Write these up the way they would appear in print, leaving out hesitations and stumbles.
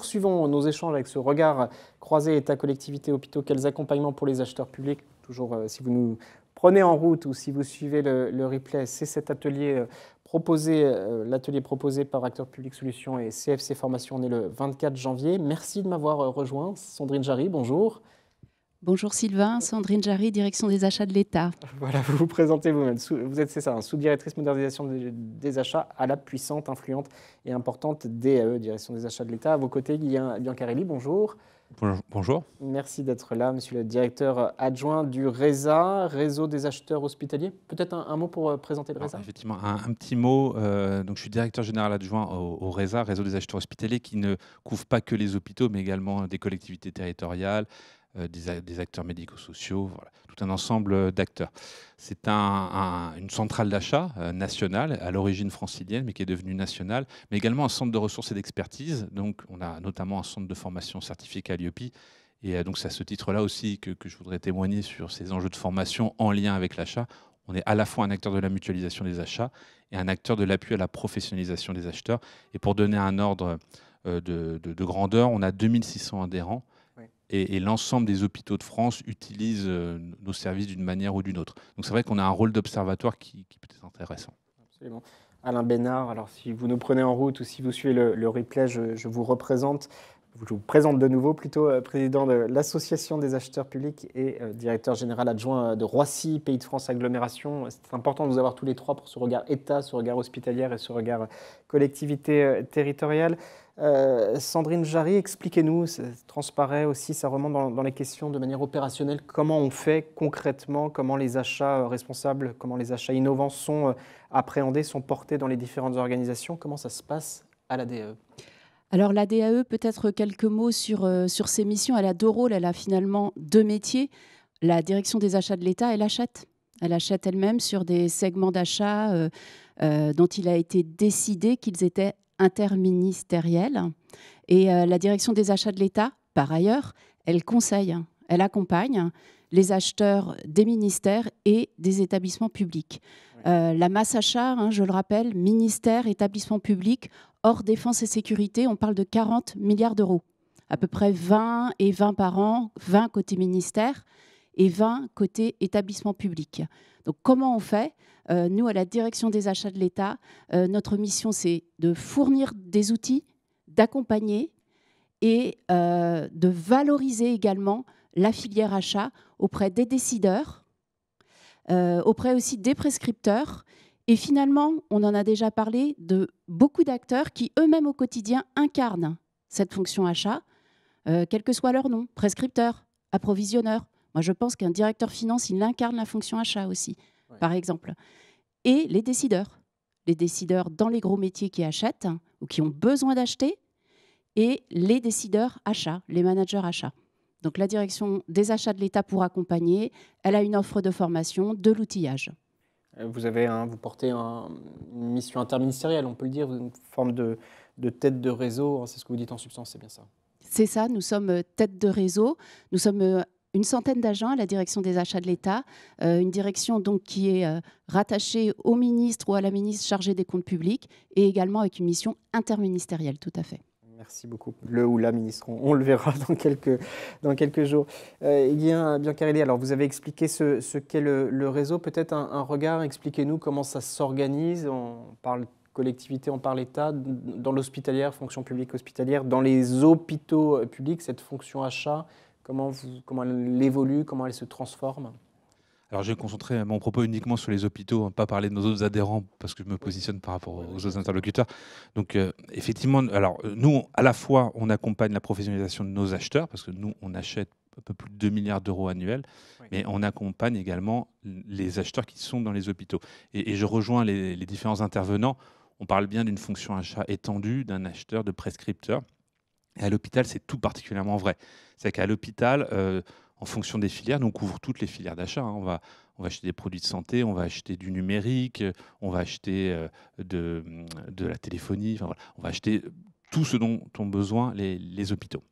poursuivons nos échanges avec ce regard croisé État-collectivité hôpitaux. Quels accompagnements pour les acheteurs publics? Toujours, si vous nous prenez en route ou si vous suivez le replay, c'est cet atelier l'atelier proposé par Acteurs Publics Solutions et CFC Formation. On est le 24 janvier. Merci de m'avoir rejoint. Sandrine Jarry, bonjour. Bonjour Sylvain, Sandrine Jarry, direction des achats de l'État. Voilà, vous vous présentez vous-même. Vous êtes, c'est ça, sous-directrice modernisation des achats à la puissante, influente et importante DAE, direction des achats de l'État. À vos côtés, Guillaume Biancarelli, bonjour. Bonjour. Merci d'être là, monsieur le directeur adjoint du RESA, Réseau des acheteurs hospitaliers. Peut-être un mot pour présenter le RESA? Effectivement, un petit mot. Donc, je suis directeur général adjoint au RESA, Réseau des acheteurs hospitaliers, qui ne couvre pas que les hôpitaux, mais également des collectivités territoriales, des acteurs médico-sociaux, voilà, tout un ensemble d'acteurs. C'est une centrale d'achat nationale, à l'origine francilienne, mais qui est devenue nationale, mais également un centre de ressources et d'expertise. Donc, on a notamment un centre de formation certifié l'IOPI. Et donc, c'est à ce titre-là aussi que je voudrais témoigner sur ces enjeux de formation en lien avec l'achat. On est à la fois un acteur de la mutualisation des achats et un acteur de l'appui à la professionnalisation des acheteurs. Et pour donner un ordre de grandeur, on a 2600 adhérents. Et l'ensemble des hôpitaux de France utilisent nos services d'une manière ou d'une autre. Donc c'est vrai qu'on a un rôle d'observatoire qui peut être intéressant. Absolument. Alain Bénard, alors si vous nous prenez en route ou si vous suivez le replay, je vous représente. Je vous présente de nouveau, président de l'Association des acheteurs publics et directeur général adjoint de Roissy, Pays de France Agglomération. C'est important de vous avoir tous les trois pour ce regard État, ce regard hospitalière et ce regard collectivité territoriale. Sandrine Jarry, expliquez-nous, ça transparaît aussi, ça remonte dans les questions de manière opérationnelle, comment on fait concrètement, comment les achats responsables, comment les achats innovants sont appréhendés, sont portés dans les différentes organisations, comment ça se passe à la DAE? Alors la DAE, peut-être quelques mots sur ses missions. Elle a deux rôles, elle a finalement deux métiers. La direction des achats de l'État, elle achète. Elle achète elle-même sur des segments d'achat dont il a été décidé qu'ils étaient interministériels. Et la direction des achats de l'État, par ailleurs, elle conseille, elle accompagne les acheteurs des ministères et des établissements publics. La masse achat, je le rappelle, ministère, établissements publics, hors défense et sécurité, on parle de 40 milliards d'euros. À peu près 20 et 20 par an, 20 côté ministère et 20 côté établissement public. Donc comment on fait? Nous, à la direction des achats de l'État, notre mission, c'est de fournir des outils, d'accompagner et de valoriser également la filière achat auprès des décideurs, auprès aussi des prescripteurs. Et finalement, on en a déjà parlé, de beaucoup d'acteurs qui eux-mêmes au quotidien incarnent cette fonction achat, quel que soit leur nom, prescripteur, approvisionneur. Moi, je pense qu'un directeur finance, il incarne la fonction achat aussi, par exemple. Et les décideurs dans les gros métiers qui achètent ou qui ont besoin d'acheter, et les décideurs achats, les managers achats. Donc la direction des achats de l'État pour accompagner, elle a une offre de formation, de l'outillage. Vous portez une mission interministérielle, on peut le dire, une forme de tête de réseau, c'est ce que vous dites en substance, c'est bien ça? C'est ça, nous sommes tête de réseau, nous sommes une centaine d'agents à la direction des achats de l'État, une direction donc qui est rattachée au ministre ou à la ministre chargée des comptes publics et également avec une mission interministérielle, tout à fait. Merci beaucoup. Le ou la ministre, on le verra dans quelques jours. Guillaume Biancarelli, alors vous avez expliqué ce qu'est le réseau. Peut-être un regard, expliquez-nous comment ça s'organise. On parle collectivité, on parle État, dans l'hospitalière, fonction publique hospitalière, dans les hôpitaux publics, cette fonction achat, comment elle évolue, comment elle se transforme? Alors, je vais concentrer mon propos uniquement sur les hôpitaux, pas parler de nos autres adhérents, parce que je me positionne par rapport aux autres interlocuteurs. Donc, effectivement, alors, nous, à la fois, on accompagne la professionnalisation de nos acheteurs, parce que nous, on achète un peu plus de 2 milliards d'euros annuels, mais on accompagne également les acheteurs qui sont dans les hôpitaux. Et je rejoins les différents intervenants. On parle bien d'une fonction achat étendue, d'un acheteur, de prescripteur. Et à l'hôpital, c'est tout particulièrement vrai. C'est qu'à l'hôpital, en fonction des filières, nous on couvre toutes les filières d'achat. On va acheter des produits de santé, on va acheter du numérique, on va acheter de la téléphonie, enfin, voilà. On va acheter tout ce dont ont besoin les hôpitaux.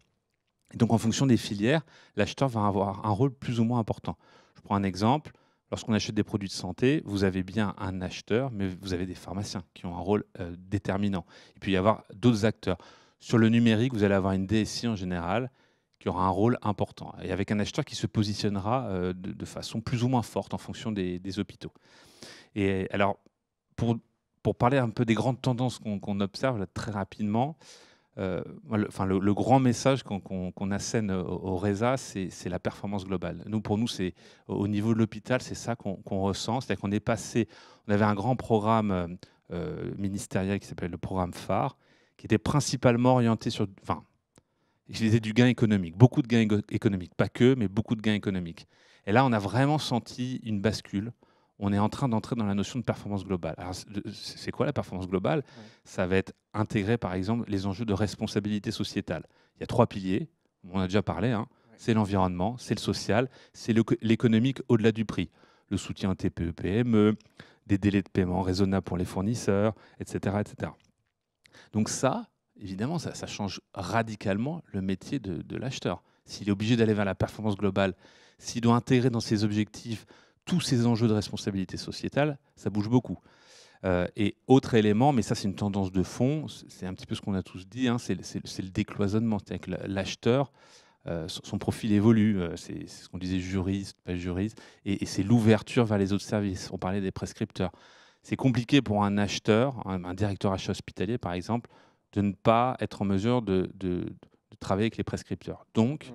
Et donc en fonction des filières, l'acheteur va avoir un rôle plus ou moins important. Je prends un exemple. Lorsqu'on achète des produits de santé, vous avez bien un acheteur, mais vous avez des pharmaciens qui ont un rôle déterminant. Il peut y avoir d'autres acteurs. Sur le numérique, vous allez avoir une DSI en général qui aura un rôle important, et avec un acheteur qui se positionnera de façon plus ou moins forte en fonction des hôpitaux. Et alors, pour parler un peu des grandes tendances qu'on observe là, très rapidement, le grand message qu'on assène au RESA, c'est la performance globale. Pour nous, c'est au niveau de l'hôpital, c'est ça qu'on ressent. C'est-à-dire qu'on est passé, on avait un grand programme ministériel qui s'appelait le programme phare, qui était principalement orienté sur, il faisait du gain économique, beaucoup de gains économiques, pas que, mais beaucoup de gains économiques. Et là, on a vraiment senti une bascule. On est en train d'entrer dans la notion de performance globale. Alors, c'est quoi la performance globale? Ça va être intégrer, par exemple, les enjeux de responsabilité sociétale. Il y a 3 piliers, on en a déjà parlé, hein. C'est l'environnement, c'est le social, c'est l'économique au-delà du prix. Le soutien au TPE-PME, des délais de paiement raisonnables pour les fournisseurs, etc. etc. Donc ça, évidemment, ça change radicalement le métier de l'acheteur. S'il est obligé d'aller vers la performance globale, s'il doit intégrer dans ses objectifs tous ces enjeux de responsabilité sociétale, ça bouge beaucoup. Et autre élément, mais ça c'est une tendance de fond, c'est un petit peu ce qu'on a tous dit, hein, c'est le décloisonnement. C'est-à-dire que l'acheteur, son profil évolue, c'est ce qu'on disait juriste, pas juriste, et c'est l'ouverture vers les autres services. On parlait des prescripteurs. C'est compliqué pour un acheteur, un directeur achat hospitalier par exemple, de ne pas être en mesure de travailler avec les prescripteurs. Donc,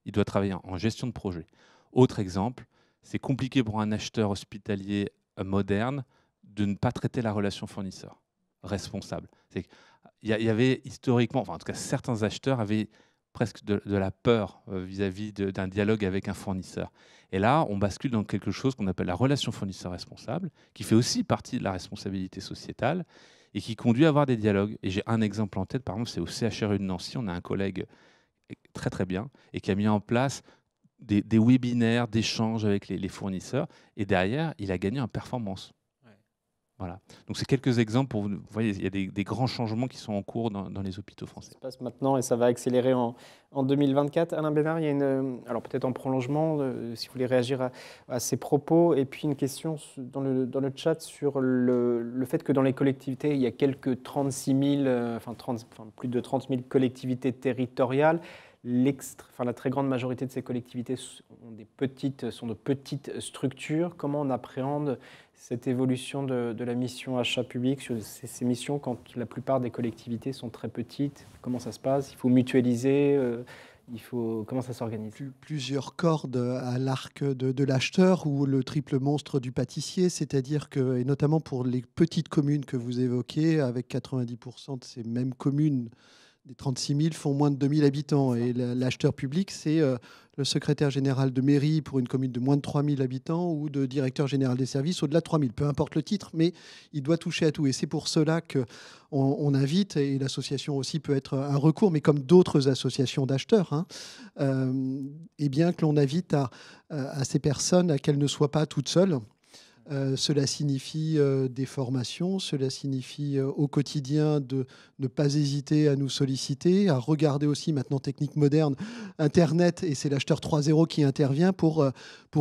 il doit travailler en gestion de projet. Autre exemple, c'est compliqué pour un acheteur hospitalier moderne de ne pas traiter la relation fournisseur responsable. Il y avait historiquement, en tout cas certains acheteurs avaient presque de la peur vis-à-vis d'un dialogue avec un fournisseur. Et là, on bascule dans quelque chose qu'on appelle la relation fournisseur responsable, qui fait aussi partie de la responsabilité sociétale et qui conduit à avoir des dialogues. Et j'ai un exemple en tête, par exemple, c'est au CHRU de Nancy, on a un collègue très très bien et qui a mis en place des webinaires d'échanges avec les fournisseurs, et derrière, il a gagné en performance. Voilà. Donc c'est quelques exemples pour vous voyez, il y a des grands changements qui sont en cours dans les hôpitaux français. Ça se passe maintenant et ça va accélérer en 2024. Alain Bénard, il y a alors peut-être en prolongement, si vous voulez réagir à ces propos, et puis une question dans le chat sur le fait que dans les collectivités, il y a quelques 36 000, plus de 30 000 collectivités territoriales. La très grande majorité de ces collectivités sont de petites structures. Comment on appréhende cette évolution de la mission achat public sur ces missions quand la plupart des collectivités sont très petites? Comment ça se passe? Il faut mutualiser comment ça s'organise? Plusieurs cordes à l'arc de l'acheteur ou le triple monstre du pâtissier, c'est-à-dire que, et notamment pour les petites communes que vous évoquez, avec 90% de ces mêmes communes, des 36 000 font moins de 2 000 habitants. Et l'acheteur public, c'est le secrétaire général de mairie pour une commune de moins de 3 000 habitants ou de directeur général des services au-delà de 3 000. Peu importe le titre, mais il doit toucher à tout. Et c'est pour cela qu'on invite, et l'association aussi peut être un recours, mais comme d'autres associations d'acheteurs, eh bien que l'on invite à ces personnes à qu'elles ne soient pas toutes seules. Cela signifie des formations, cela signifie au quotidien de ne pas hésiter à nous solliciter, à regarder aussi maintenant technique moderne, Internet, et c'est l'acheteur 3.0 qui intervient pour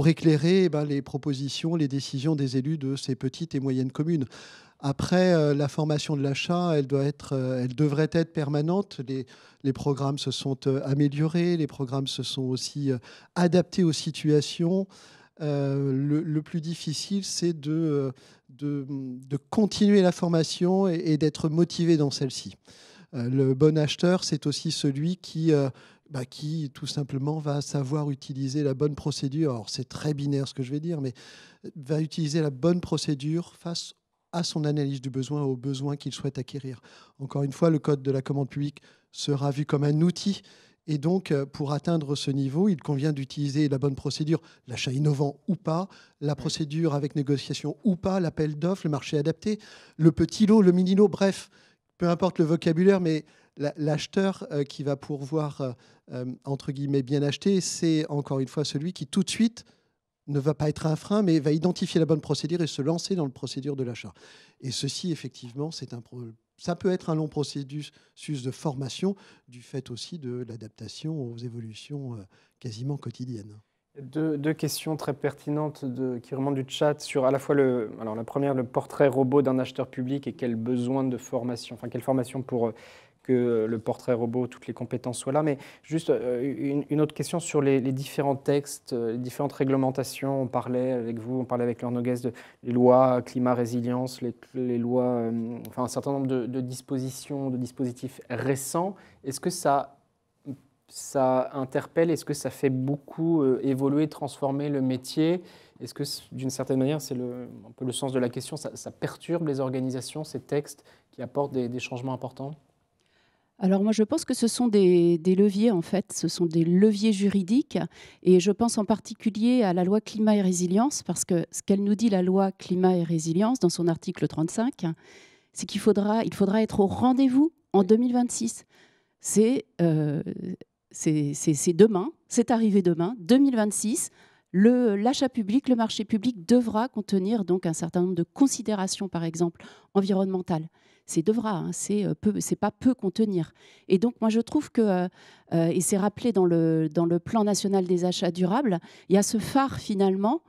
éclairer les propositions, les décisions des élus de ces petites et moyennes communes. Après, la formation de l'achat, elle devrait être permanente. Les programmes se sont améliorés, les programmes se sont aussi adaptés aux situations. Le plus difficile, c'est de continuer la formation et d'être motivé dans celle-ci. Le bon acheteur, c'est aussi celui qui, tout simplement, va savoir utiliser la bonne procédure. Alors, c'est très binaire ce que je vais dire, mais va utiliser la bonne procédure face à son analyse du besoin, aux besoins qu'il souhaite acquérir. Encore une fois, le code de la commande publique sera vu comme un outil. Et donc, pour atteindre ce niveau, il convient d'utiliser la bonne procédure, l'achat innovant ou pas, la procédure avec négociation ou pas, l'appel d'offres, le marché adapté, le petit lot, le mini lot, bref, peu importe le vocabulaire, mais l'acheteur qui va pouvoir, entre guillemets, bien acheter, c'est encore une fois celui qui tout de suite ne va pas être un frein, mais va identifier la bonne procédure et se lancer dans la procédure de l'achat. Et ceci, effectivement, ça peut être un long processus de formation, du fait aussi de l'adaptation aux évolutions quasiment quotidiennes. Deux questions très pertinentes qui remontent du chat sur à la fois la première, le portrait robot d'un acheteur public et quel besoin de formation, quelle formation pour que le portrait robot, toutes les compétences soient là. Mais juste une autre question sur les différents textes, les différentes réglementations. On parlait avec vous, on parlait avec Laure Noguès des lois climat résilience, les lois, enfin un certain nombre de dispositions, de dispositifs récents. Est-ce que ça interpelle, est-ce que ça fait beaucoup évoluer, transformer le métier? Est-ce que d'une certaine manière, c'est un peu le sens de la question, ça perturbe les organisations, ces textes qui apportent des changements importants? Alors moi, je pense que ce sont des leviers, en fait. Ce sont des leviers juridiques. Et je pense en particulier à la loi climat et résilience, parce que ce qu'elle nous dit, la loi climat et résilience, dans son article 35, c'est qu'il faudra être au rendez-vous en 2026. C'est demain, c'est arrivé demain, 2026. L'achat public, le marché public devra contenir donc un certain nombre de considérations, par exemple, environnementales. C'est devra, hein, c'est pas peu contenir. Et donc, moi, je trouve que, et c'est rappelé dans le plan national des achats durables, il y a ce phare, finalement,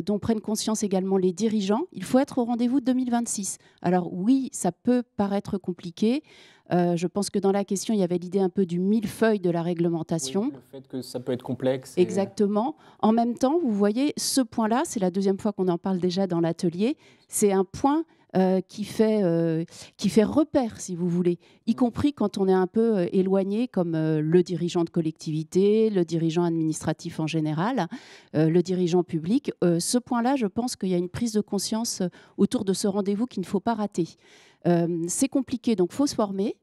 dont prennent conscience également les dirigeants. Il faut être au rendez-vous de 2026. Alors oui, ça peut paraître compliqué. Je pense que dans la question, il y avait l'idée un peu du millefeuille de la réglementation. Oui, le fait que ça peut être complexe. Exactement. En même temps, vous voyez, ce point-là, c'est la deuxième fois qu'on en parle déjà dans l'atelier, c'est un point qui fait repère, si vous voulez, y compris quand on est un peu éloigné, comme le dirigeant de collectivité, le dirigeant administratif en général, le dirigeant public. Ce point-là, je pense qu'il y a une prise de conscience autour de ce rendez-vous qu'il ne faut pas rater. C'est compliqué, donc il faut se former.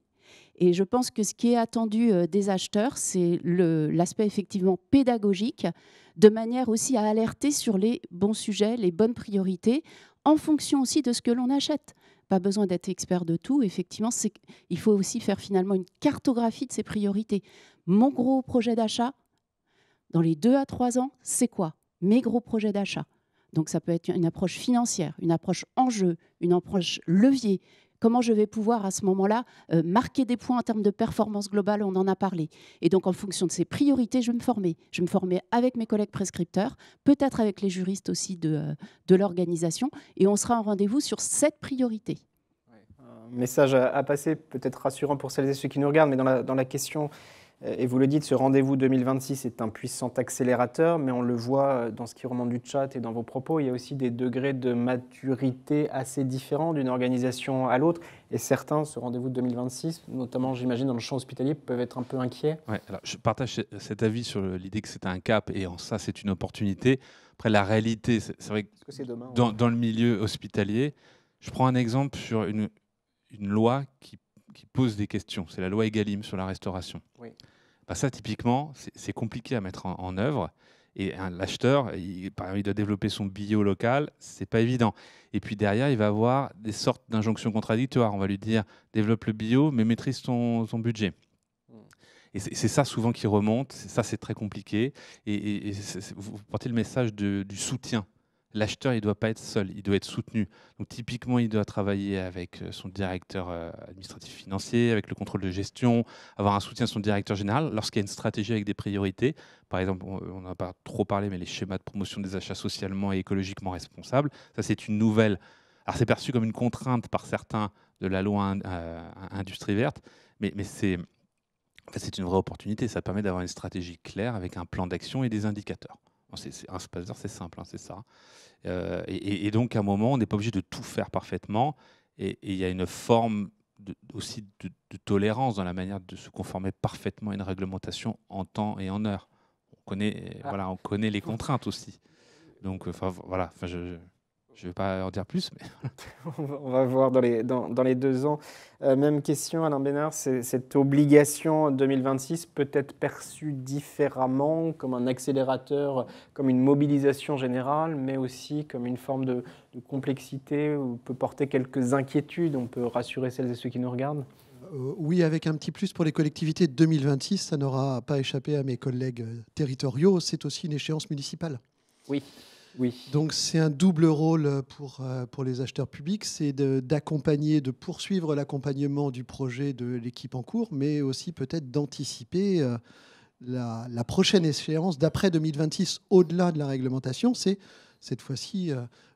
Et je pense que ce qui est attendu des acheteurs, c'est l'aspect effectivement pédagogique, de manière aussi à alerter sur les bons sujets, les bonnes priorités, en fonction aussi de ce que l'on achète. Pas besoin d'être expert de tout. Effectivement, il faut aussi faire finalement une cartographie de ses priorités. Mon gros projet d'achat, dans les 2 à 3 ans, c'est quoi? Mes gros projets d'achat. Donc ça peut être une approche financière, une approche enjeu, une approche levier. Comment je vais pouvoir à ce moment-là marquer des points en termes de performance globale, on en a parlé. Et donc en fonction de ces priorités, je vais me former. Je vais me former avec mes collègues prescripteurs, peut-être avec les juristes aussi de l'organisation, et on sera en rendez-vous sur cette priorité. Un message à passer, peut-être rassurant pour celles et ceux qui nous regardent, mais dans la question, et vous le dites, ce rendez-vous 2026 est un puissant accélérateur, mais on le voit dans ce qui remonte du chat et dans vos propos, il y a aussi des degrés de maturité assez différents d'une organisation à l'autre. Et certains, ce rendez-vous de 2026, notamment j'imagine dans le champ hospitalier, peuvent être un peu inquiets. Ouais, alors je partage cet avis sur l'idée que c'est un cap et en ça c'est une opportunité. Après la réalité, c'est vrai que c'est demain, dans le milieu hospitalier, je prends un exemple sur une loi qui pose des questions. C'est la loi Egalim sur la restauration. Oui. Bah ça, typiquement, c'est compliqué à mettre en œuvre. Et l'acheteur, par exemple, il doit développer son bio local, c'est pas évident. Et puis derrière, il va avoir des sortes d'injonctions contradictoires. On va lui dire, développe le bio, mais maîtrise ton budget. Et c'est ça souvent qui remonte. Ça, c'est très compliqué. Et vous portez le message du soutien. L'acheteur, il ne doit pas être seul, il doit être soutenu. Donc typiquement, il doit travailler avec son directeur administratif financier, avec le contrôle de gestion, avoir un soutien de son directeur général lorsqu'il y a une stratégie avec des priorités. Par exemple, on n'en a pas trop parlé, mais les schémas de promotion des achats socialement et écologiquement responsables, ça c'est une nouvelle. Alors c'est perçu comme une contrainte par certains de la loi industrie verte, mais c'est une vraie opportunité. Ça permet d'avoir une stratégie claire avec un plan d'action et des indicateurs. Un space d'heure, c'est simple, hein, c'est ça. Et donc, à un moment, on n'est pas obligé de tout faire parfaitement. Et il y a une forme aussi de tolérance dans la manière de se conformer parfaitement à une réglementation en temps et en heure. On connaît les contraintes aussi. Donc, voilà, je ne vais pas en dire plus, mais... On va voir dans les 2 ans. Même question, Alain Bénard, cette obligation 2026 peut être perçue différemment comme un accélérateur, comme une mobilisation générale, mais aussi comme une forme de complexité où peut porter quelques inquiétudes. On peut rassurer celles et ceux qui nous regardent. Oui, avec un petit plus pour les collectivités de 2026, ça n'aura pas échappé à mes collègues territoriaux. C'est aussi une échéance municipale. Oui. Oui. Donc c'est un double rôle pour les acheteurs publics, c'est d'accompagner, de poursuivre l'accompagnement du projet de l'équipe en cours, mais aussi peut-être d'anticiper la prochaine échéance d'après 2026, au-delà de la réglementation, c'est cette fois-ci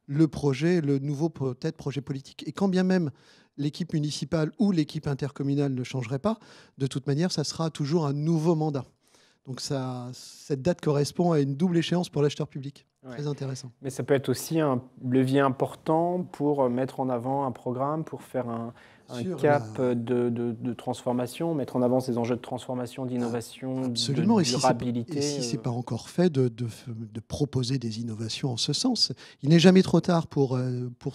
le projet, le nouveau peut-être projet politique. Et quand bien même l'équipe municipale ou l'équipe intercommunale ne changerait pas, de toute manière, ça sera toujours un nouveau mandat. Donc cette date correspond à une double échéance pour l'acheteur public. Ouais. Très intéressant. Mais ça peut être aussi un levier important pour mettre en avant un programme, pour faire un cap de transformation, mettre en avant ces enjeux de transformation, d'innovation, absolument. de durabilité. Et si ce n'est pas encore fait, de proposer des innovations en ce sens. Il n'est jamais trop tard pour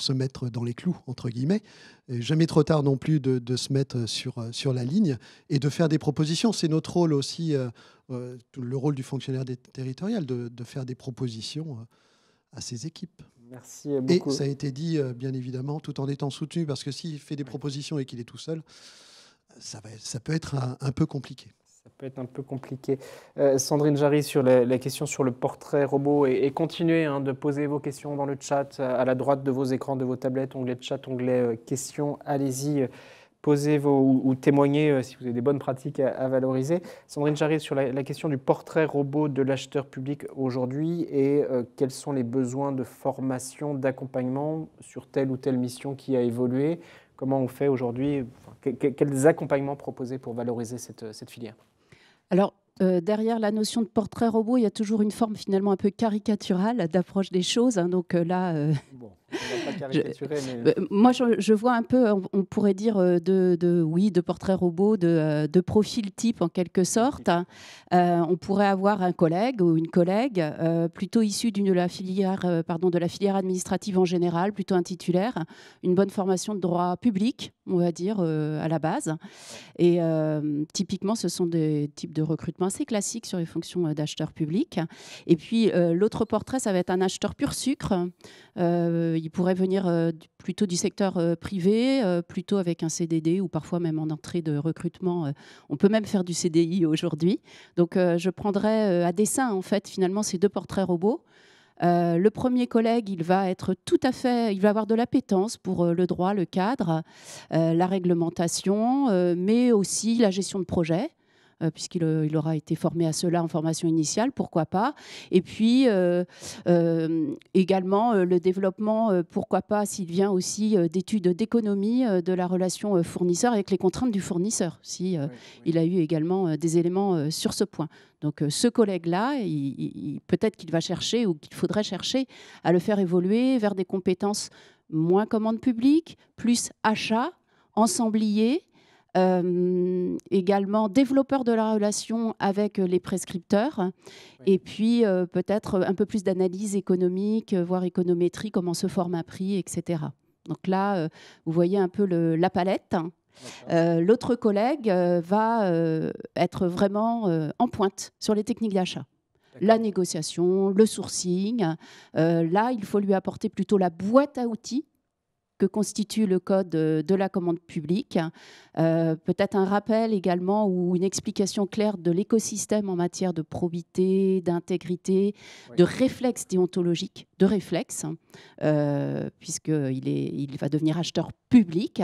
se mettre dans les clous, entre guillemets. Et jamais trop tard non plus de se mettre sur la ligne et de faire des propositions. C'est notre rôle aussi, le rôle du fonctionnaire territorial, de faire des propositions à ses équipes. Merci beaucoup. Et ça a été dit, bien évidemment, tout en étant soutenu, parce que s'il fait des propositions et qu'il est tout seul, ça peut être un peu compliqué. Ça peut être un peu compliqué. Sandrine Jarry, sur la question sur le portrait robot, et continuez de poser vos questions dans le chat, à la droite de vos écrans, de vos tablettes, onglet chat, onglet questions, allez-y. Posez ou témoignez si vous avez des bonnes pratiques à valoriser. Sandrine Jarry, sur la question du portrait robot de l'acheteur public aujourd'hui et quels sont les besoins de formation, d'accompagnement sur telle ou telle mission qui a évolué. Comment on fait aujourd'hui, quels accompagnements proposer pour valoriser cette filière? Alors, derrière la notion de portrait robot, il y a toujours une forme finalement un peu caricaturale d'approche des choses. Donc là, bon, on va pas caricaturer, mais... moi, je vois un peu, on pourrait dire, de portrait robot, de profil type en quelque sorte. On pourrait avoir un collègue ou une collègue plutôt issu de la filière administrative en général, plutôt un titulaire, une bonne formation de droit public, on va dire, à la base. Et typiquement, ce sont des types de recrutement assez classiques sur les fonctions d'acheteurs publics. Et puis, l'autre portrait, ça va être un acheteur pur sucre. Il pourrait venir plutôt du secteur privé, plutôt avec un CDD ou parfois même en entrée de recrutement. On peut même faire du CDI aujourd'hui. Donc, je prendrais à dessein, en fait, finalement, ces deux portraits robots. Le premier collègue, il va avoir de l'appétence pour le droit, le cadre, la réglementation, mais aussi la gestion de projet. Puisqu'il aura été formé à cela en formation initiale, pourquoi pas. Et puis, également, le développement, pourquoi pas, s'il vient aussi d'études d'économie de la relation fournisseur avec les contraintes du fournisseur, si il a eu également des éléments sur ce point. Donc, ce collègue-là, peut-être qu'il va chercher ou qu'il faudrait chercher à le faire évoluer vers des compétences moins commande publique, plus achat, ensemblier, également développeur de la relation avec les prescripteurs, et puis peut-être un peu plus d'analyse économique, voire économétrie, comment se forme un prix, etc. Donc là, vous voyez un peu la palette. L'autre collègue va être vraiment en pointe sur les techniques d'achat. La négociation, le sourcing. Là, il faut lui apporter plutôt la boîte à outils que constitue le code de la commande publique. Peut-être un rappel également ou une explication claire de l'écosystème en matière de probité, d'intégrité, de réflexe déontologique, puisqu'il va devenir acheteur public.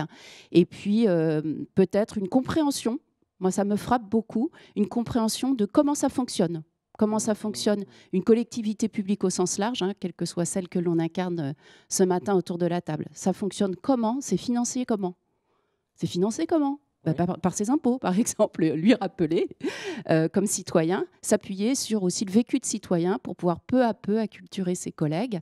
Et puis peut-être une compréhension, moi ça me frappe beaucoup, une compréhension de comment ça fonctionne. Comment ça fonctionne une collectivité publique au sens large, quelle que soit celle que l'on incarne ce matin autour de la table. Ça fonctionne comment? C'est financé comment? C'est financé comment? Par ses impôts, par exemple, lui rappeler, comme citoyen, s'appuyer sur aussi le vécu de citoyen pour pouvoir peu à peu acculturer ses collègues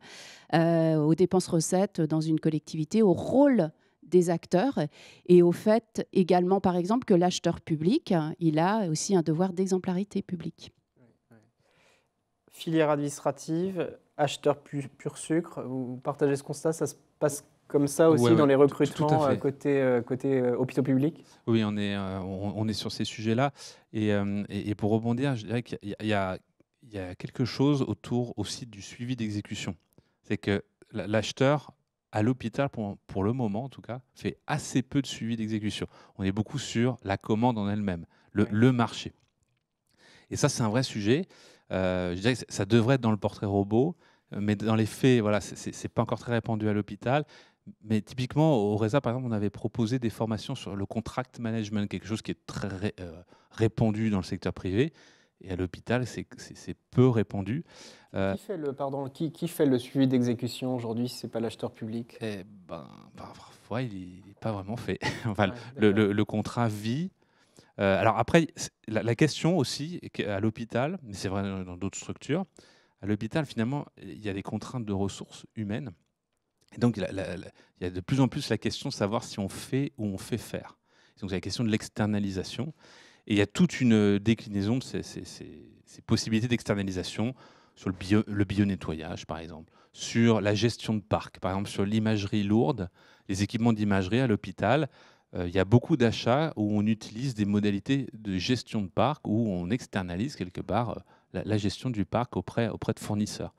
aux dépenses-recettes dans une collectivité, au rôle des acteurs et au fait également, par exemple, que l'acheteur public, il a aussi un devoir d'exemplarité publique. Filière administrative, acheteur pur sucre, vous partagez ce constat, ça se passe comme ça aussi dans les recrutements côté hôpitaux publics? Oui, on est sur ces sujets-là. Et pour rebondir, je dirais qu'il y a quelque chose autour aussi du suivi d'exécution. C'est que l'acheteur, à l'hôpital, pour le moment en tout cas, fait assez peu de suivi d'exécution. On est beaucoup sur la commande en elle-même, le marché. Et ça, c'est un vrai sujet. Je dirais que ça devrait être dans le portrait robot, mais dans les faits, voilà, c'est pas encore très répandu à l'hôpital. Mais typiquement, au RESA, par exemple, on avait proposé des formations sur le contract management, quelque chose qui est très répandu dans le secteur privé. Et à l'hôpital, c'est peu répandu. Qui fait le suivi d'exécution aujourd'hui si ce n'est pas l'acheteur public? Eh ben, parfois, il n'est pas vraiment fait. Enfin, Ouais, le contrat vit. Alors après, la question aussi, à l'hôpital, mais c'est vrai dans d'autres structures, à l'hôpital, finalement, il y a des contraintes de ressources humaines. Et donc, il y a de plus en plus la question de savoir si on fait ou on fait faire. Donc, il y a la question de l'externalisation. Et il y a toute une déclinaison de ces possibilités d'externalisation sur le bio-nettoyage, par exemple, sur la gestion de parc, par exemple, sur l'imagerie lourde, les équipements d'imagerie à l'hôpital. Il y a beaucoup d'achats où on utilise des modalités de gestion de parc, où on externalise quelque part la gestion du parc auprès de fournisseurs.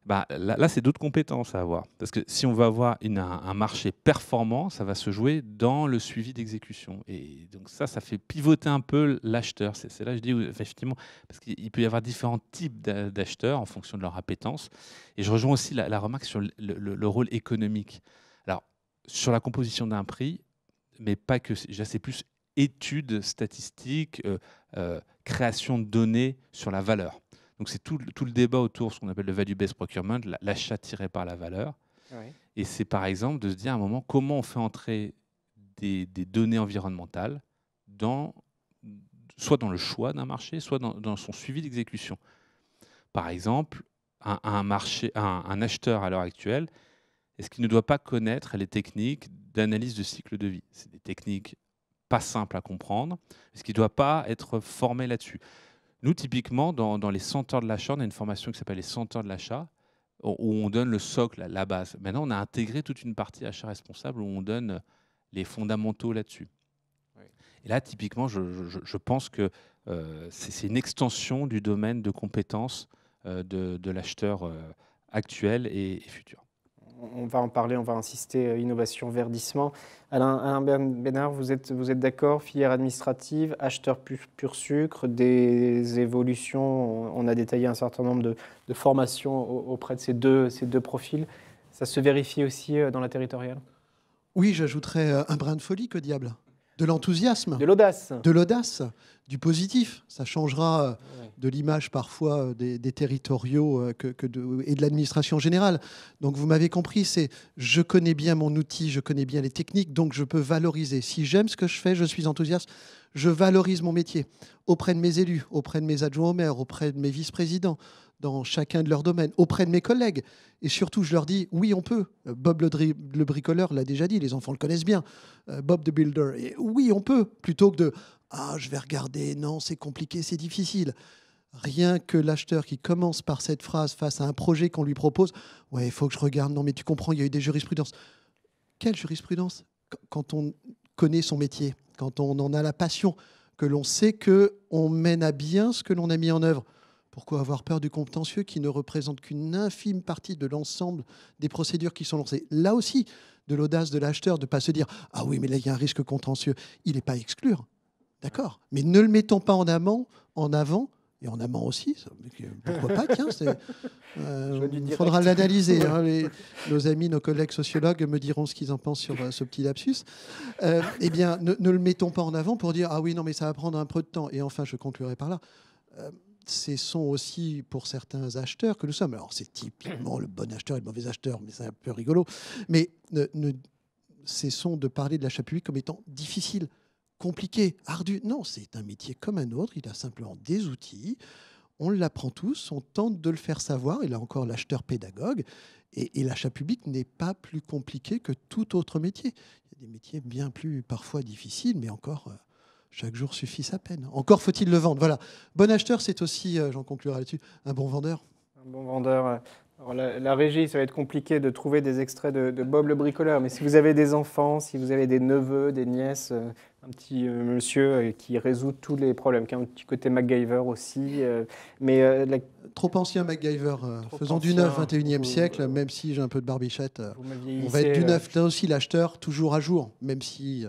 Bah, là c'est d'autres compétences à avoir. Parce que si on veut avoir un marché performant, ça va se jouer dans le suivi d'exécution. Et donc ça fait pivoter un peu l'acheteur. C'est là que je dis, effectivement, parce qu'il peut y avoir différents types d'acheteurs en fonction de leur appétence. Et je rejoins aussi la remarque sur le rôle économique. Alors, sur la composition d'un prix, mais pas que, c'est plus études statistiques, création de données sur la valeur. Donc c'est tout le débat autour de ce qu'on appelle le value-based procurement, l'achat tiré par la valeur. Oui. Et c'est par exemple de se dire à un moment comment on fait entrer des données environnementales soit dans le choix d'un marché, soit dans son suivi d'exécution. Par exemple, un acheteur à l'heure actuelle, est-ce qu'il ne doit pas connaître les techniques d'analyse de cycle de vie? C'est des techniques pas simples à comprendre. Est-ce qu'il ne doit pas être formé là-dessus? Nous, typiquement, dans les centres de l'achat, on a une formation qui s'appelle les centres de l'achat, où on donne le socle, la base. Maintenant, on a intégré toute une partie achat responsable où on donne les fondamentaux là-dessus. Oui. Et là, typiquement, je pense que c'est une extension du domaine de compétences de l'acheteur actuel et futur. On va en parler, on va insister, innovation, verdissement. Alain Bénard, vous êtes d'accord, filière administrative, acheteur pur sucre, des évolutions, on a détaillé un certain nombre de formations auprès de ces deux profils. Ça se vérifie aussi dans la territoriale? Oui, j'ajouterais un brin de folie, que diable. De l'enthousiasme. De l'audace. De l'audace, du positif. Ça changera de l'image parfois des territoriaux et de l'administration générale. Donc vous m'avez compris, c'est je connais bien mon outil, je connais bien les techniques, donc je peux valoriser. Si j'aime ce que je fais, je suis enthousiaste, je valorise mon métier auprès de mes élus, auprès de mes adjoints au maire, auprès de mes vice-présidents, dans chacun de leurs domaines, auprès de mes collègues. Et surtout, je leur dis, oui, on peut. Bob le bricoleur l'a déjà dit, les enfants le connaissent bien. Bob the Builder. Et oui, on peut. Plutôt que de, je vais regarder, non, c'est compliqué, c'est difficile. Rien que l'acheteur qui commence par cette phrase face à un projet qu'on lui propose, ouais, il faut que je regarde, non, mais tu comprends, il y a eu des jurisprudences. Quelle jurisprudence? Quand on connaît son métier, quand on en a la passion, que l'on sait qu'on mène à bien ce que l'on a mis en œuvre. Pourquoi avoir peur du contentieux qui ne représente qu'une infime partie de l'ensemble des procédures qui sont lancées? Là aussi, de l'audace de l'acheteur de ne pas se dire « Ah oui, mais là, il y a un risque contentieux ». Il n'est pas à exclure, d'accord. Mais ne le mettons pas en avant, et en amont aussi, pourquoi pas, tiens, il faudra l'analyser. Nos amis, nos collègues sociologues me diront ce qu'ils en pensent sur ce petit lapsus. Eh bien, ne le mettons pas en avant pour dire « Ah oui, non, mais ça va prendre un peu de temps ». Et enfin, je conclurai par là. Ce sont aussi pour certains acheteurs que nous sommes. Alors, c'est typiquement le bon acheteur et le mauvais acheteur, mais c'est un peu rigolo. Mais cessons de parler de l'achat public comme étant difficile, compliqué, ardu. Non, c'est un métier comme un autre. Il a simplement des outils. On l'apprend tous. On tente de le faire savoir. Et là encore, l'acheteur pédagogue. Et l'achat public n'est pas plus compliqué que tout autre métier. Il y a des métiers bien plus parfois difficiles, mais encore... chaque jour suffit sa peine. Encore faut-il le vendre. Voilà. Bon acheteur, c'est aussi, j'en conclurai là-dessus, un bon vendeur. Un bon vendeur. Alors la régie, ça va être compliqué de trouver des extraits de Bob le bricoleur. Mais si vous avez des enfants, si vous avez des neveux, des nièces, un petit monsieur qui résout tous les problèmes, qui a un petit côté MacGyver aussi. Trop ancien MacGyver. Faisons du neuf, 21e siècle, même si j'ai un peu de barbichette. On va être du neuf. Là aussi, l'acheteur, toujours à jour, même si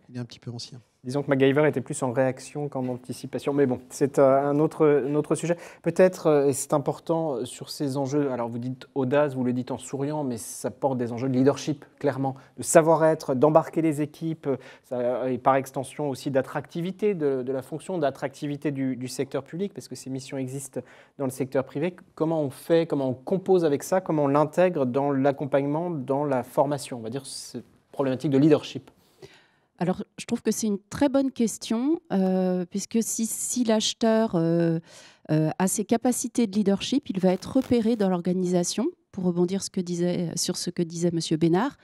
il est un petit peu ancien. Disons que MacGyver était plus en réaction qu'en anticipation. Mais bon, c'est un autre sujet. Peut-être, et c'est important sur ces enjeux, alors vous dites audace, vous le dites en souriant, mais ça porte des enjeux de leadership, clairement, de savoir-être, d'embarquer les équipes, et par extension aussi d'attractivité de la fonction, d'attractivité du secteur public, parce que ces missions existent dans le secteur privé. Comment on fait, comment on compose avec ça, comment on l'intègre dans l'accompagnement, dans la formation, on va dire, cette problématique de leadership? Alors, je trouve que c'est une très bonne question, puisque si l'acheteur a ses capacités de leadership, il va être repéré dans l'organisation, pour rebondir sur ce que disait M. Bénard.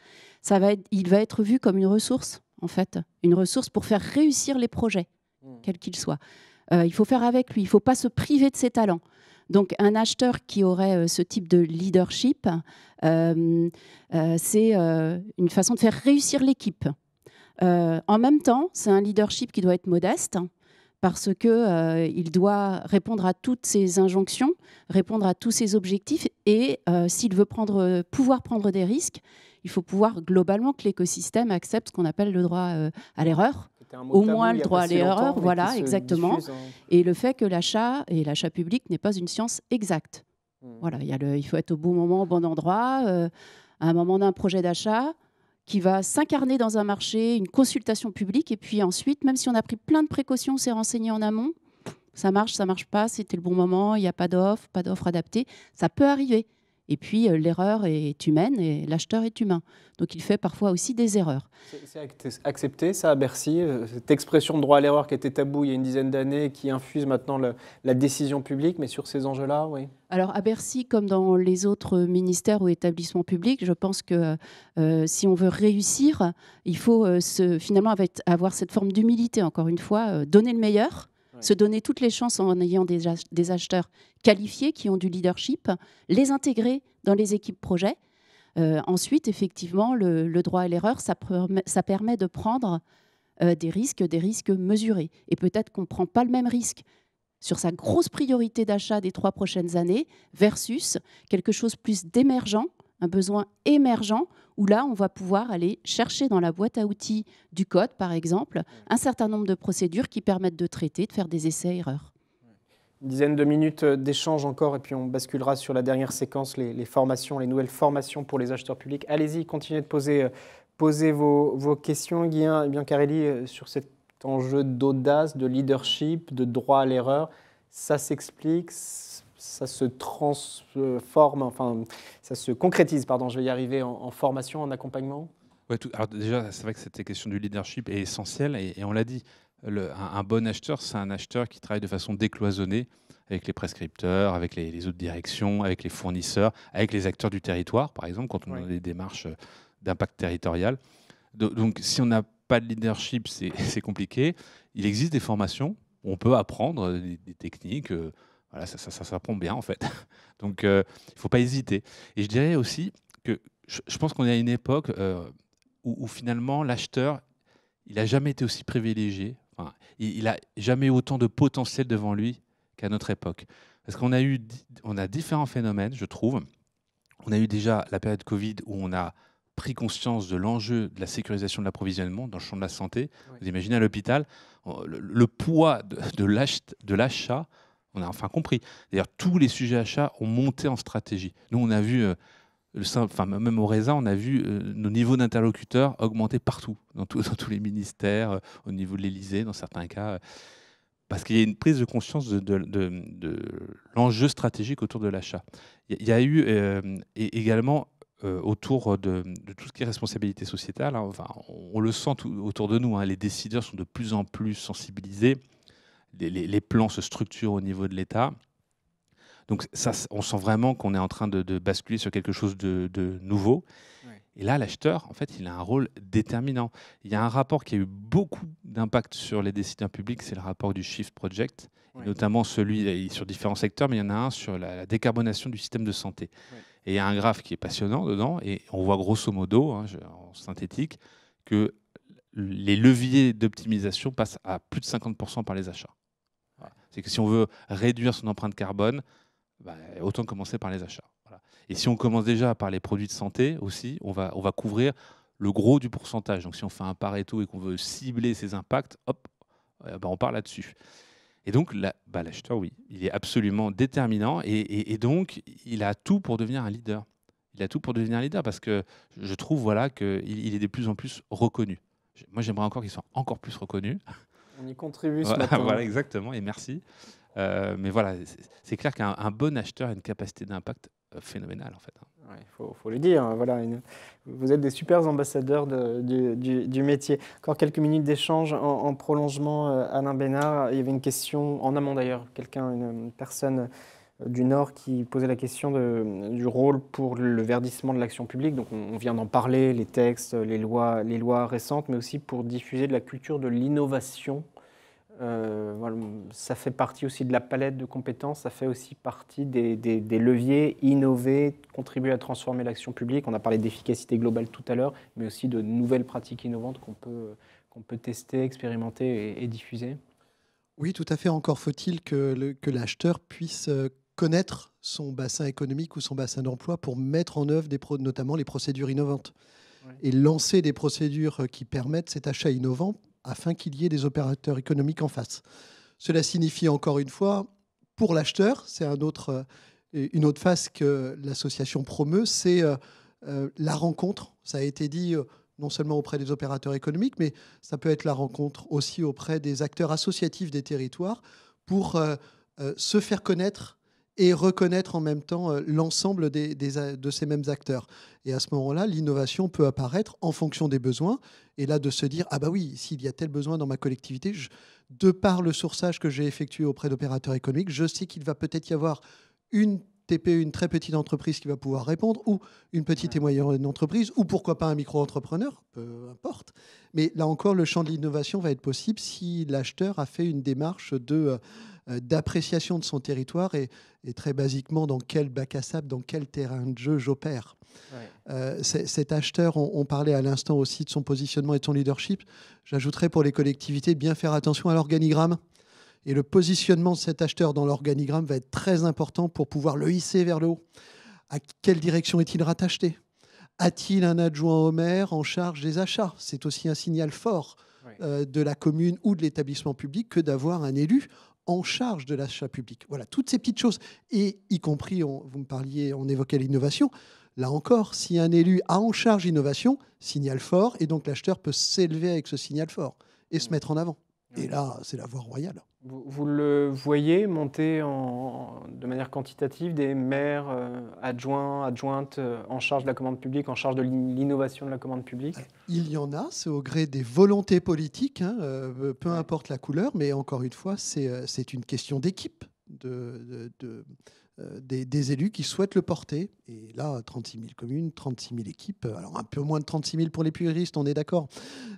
Il va être vu comme une ressource, en fait, une ressource pour faire réussir les projets, quels qu'ils soient. Il faut faire avec lui, il ne faut pas se priver de ses talents. Donc, un acheteur qui aurait ce type de leadership, c'est une façon de faire réussir l'équipe. En même temps, c'est un leadership qui doit être modeste parce qu'il doit répondre à toutes ses injonctions, répondre à tous ses objectifs et s'il veut pouvoir prendre des risques, il faut pouvoir globalement que l'écosystème accepte ce qu'on appelle le droit à l'erreur. Au moins le droit à l'erreur, voilà, exactement. Diffuse, hein. Et le fait que l'achat et l'achat public n'est pas une science exacte. Voilà, il faut être au bon moment, au bon endroit, à un moment d'un projet d'achat qui va s'incarner dans un marché, une consultation publique, et puis ensuite, même si on a pris plein de précautions, on s'est renseigné en amont, ça marche pas, c'était le bon moment, il n'y a pas d'offre adaptée, ça peut arriver. Et puis, l'erreur est humaine et l'acheteur est humain. Donc, il fait parfois aussi des erreurs. C'est accepté, ça, à Bercy, cette expression de droit à l'erreur qui était tabou il y a une dizaine d'années, qui infuse maintenant la décision publique, mais sur ces enjeux-là, oui. Alors, à Bercy, comme dans les autres ministères ou établissements publics, je pense que si on veut réussir, il faut finalement avoir cette forme d'humilité, encore une fois, donner le meilleur, se donner toutes les chances en ayant des acheteurs qualifiés qui ont du leadership, les intégrer dans les équipes projets. Ensuite, effectivement, le droit à l'erreur, ça permet de prendre des risques mesurés. Et peut-être qu'on ne prend pas le même risque sur sa grosse priorité d'achat des 3 prochaines années versus quelque chose plus d'émergent, un besoin émergent, où là, on va pouvoir aller chercher dans la boîte à outils du code, par exemple, un certain nombre de procédures qui permettent de traiter, de faire des essais-erreurs. Une dizaine de minutes d'échange encore, et puis on basculera sur la dernière séquence, les formations, les nouvelles formations pour les acheteurs publics. Allez-y, continuez de poser vos questions, Guy Biancarelli, sur cet enjeu d'audace, de leadership, de droit à l'erreur. Ça s'explique, ça se transforme, enfin, ça se concrétise, pardon, je vais y arriver, en formation, en accompagnement. Ouais, alors déjà, c'est vrai que cette question du leadership est essentielle, et on l'a dit, un bon acheteur, c'est un acheteur qui travaille de façon décloisonnée avec les prescripteurs, avec les autres directions, avec les fournisseurs, avec les acteurs du territoire, par exemple, quand on a des démarches d'impact territorial. Donc, si on n'a pas de leadership, c'est compliqué. Il existe des formations où on peut apprendre des techniques. Voilà, ça s'apprend bien, en fait. Donc, il ne faut pas hésiter. Et je dirais aussi que je pense qu'on est à une époque où finalement, l'acheteur, il n'a jamais été aussi privilégié. Enfin, il n'a jamais eu autant de potentiel devant lui qu'à notre époque. Parce qu'on a différents phénomènes, je trouve. On a eu déjà la période Covid où on a pris conscience de l'enjeu de la sécurisation de l'approvisionnement dans le champ de la santé. Oui. Vous imaginez à l'hôpital, le poids de l'achat, on a enfin compris. D'ailleurs, tous les sujets achats ont monté en stratégie. Nous, on a vu, même au Resa, on a vu nos niveaux d'interlocuteurs augmenter partout, dans tous les ministères, au niveau de l'Élysée, dans certains cas, parce qu'il y a une prise de conscience de l'enjeu stratégique autour de l'achat. Il y a eu également autour de tout ce qui est responsabilité sociétale, hein, enfin, on le sent autour de nous, hein, les décideurs sont de plus en plus sensibilisés, les plans se structurent au niveau de l'État. Donc ça, on sent vraiment qu'on est en train de basculer sur quelque chose de nouveau. Ouais. Et là, l'acheteur, en fait, il a un rôle déterminant. Il y a un rapport qui a eu beaucoup d'impact sur les décideurs publics, c'est le rapport du Shift Project, ouais. Notamment celui sur différents secteurs, mais il y en a un sur la décarbonation du système de santé. Ouais. Et il y a un graphe qui est passionnant dedans, et on voit grosso modo, hein, en synthétique, que les leviers d'optimisation passent à plus de 50% par les achats. Voilà. C'est que si on veut réduire son empreinte carbone, autant commencer par les achats. Voilà. Et si on commence déjà par les produits de santé aussi, on va couvrir le gros du pourcentage. Donc si on fait un Pareto et qu'on veut cibler ces impacts, hop, on part là-dessus. Et donc l'acheteur, oui, il est absolument déterminant et donc il a tout pour devenir un leader. Il a tout pour devenir un leader parce que je trouve voilà, qu'il est de plus en plus reconnu. Moi, j'aimerais encore qu'il soit encore plus reconnu. On y contribue ce matin. Voilà, exactement, et merci. Mais voilà, c'est clair qu'un bon acheteur a une capacité d'impact phénoménale, en fait. Ouais, faut le dire. Voilà, vous êtes des super ambassadeurs du métier. Encore quelques minutes d'échange en prolongement. Alain Bénard, il y avait une question en amont d'ailleurs, une personne du Nord qui posait la question du rôle pour le verdissement de l'action publique. Donc on vient d'en parler, les textes, les lois récentes, mais aussi pour diffuser de la culture de l'innovation. Voilà, ça fait partie aussi de la palette de compétences, ça fait aussi partie des leviers, innover, contribuer à transformer l'action publique. On a parlé d'efficacité globale tout à l'heure, mais aussi de nouvelles pratiques innovantes qu'on peut tester, expérimenter et diffuser. Oui, tout à fait. Encore faut-il que l'acheteur puisse connaître son bassin économique ou son bassin d'emploi pour mettre en œuvre notamment les procédures innovantes. Ouais. Et lancer des procédures qui permettent cet achat innovant afin qu'il y ait des opérateurs économiques en face. Cela signifie encore une fois, pour l'acheteur, c'est une autre phase que l'association promeut, c'est la rencontre. Ça a été dit non seulement auprès des opérateurs économiques, mais ça peut être la rencontre aussi auprès des acteurs associatifs des territoires pour se faire connaître et reconnaître en même temps l'ensemble de ces mêmes acteurs. Et à ce moment-là, l'innovation peut apparaître en fonction des besoins. Et là, de se dire, ah bah oui, s'il y a tel besoin dans ma collectivité, de par le sourçage que j'ai effectué auprès d'opérateurs économiques, je sais qu'il va peut-être y avoir une TPE, une très petite entreprise qui va pouvoir répondre, ou une petite et moyenne entreprise, ou pourquoi pas un micro-entrepreneur, peu importe. Mais là encore, le champ de l'innovation va être possible si l'acheteur a fait une démarche d'appréciation de son territoire et très basiquement dans quel bac à sable, dans quel terrain de jeu j'opère. Ouais. Cet acheteur, on parlait à l'instant aussi de son positionnement et de son leadership. J'ajouterais pour les collectivités de bien faire attention à l'organigramme. Et le positionnement de cet acheteur dans l'organigramme va être très important pour pouvoir le hisser vers le haut. À quelle direction est-il rattaché ? A-t-il un adjoint au maire en charge des achats ? C'est aussi un signal fort de la commune ou de l'établissement public que d'avoir un élu en charge de l'achat public. Voilà, toutes ces petites choses. Et y compris, vous me parliez, on évoquait l'innovation. Là encore, si un élu a en charge l'innovation, signal fort, et donc l'acheteur peut s'élever avec ce signal fort et se mettre en avant. Et là, c'est la voie royale. Vous le voyez monter de manière quantitative des maires adjointes en charge de la commande publique, en charge de l'innovation de la commande publique ? Il y en a, c'est au gré des volontés politiques, peu importe la couleur, mais encore une fois, c'est une question d'équipe, des élus qui souhaitent le porter. Et là, 36 000 communes, 36 000 équipes, alors un peu moins de 36 000 pour les puristes, on est d'accord,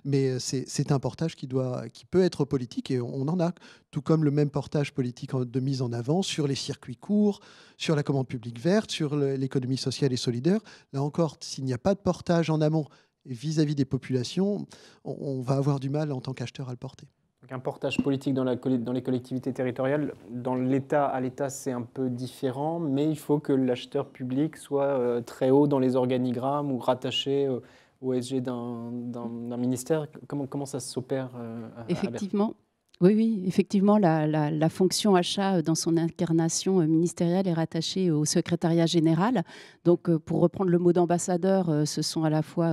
mais c'est un portage qui peut être politique et on en a, tout comme le même portage politique de mise en avant sur les circuits courts, sur la commande publique verte, sur l'économie sociale et solidaire. Là encore, s'il n'y a pas de portage en amont vis-à-vis des populations, on va avoir du mal en tant qu'acheteur à le porter. Donc un portage politique dans les collectivités territoriales, dans l'État à l'État, c'est un peu différent, mais il faut que l'acheteur public soit très haut dans les organigrammes ou rattaché au SG d'un ministère. Comment ça s'opère Effectivement. Oui, effectivement, la fonction achat dans son incarnation ministérielle est rattachée au secrétariat général. Donc, pour reprendre le mot d'ambassadeur, ce sont à la fois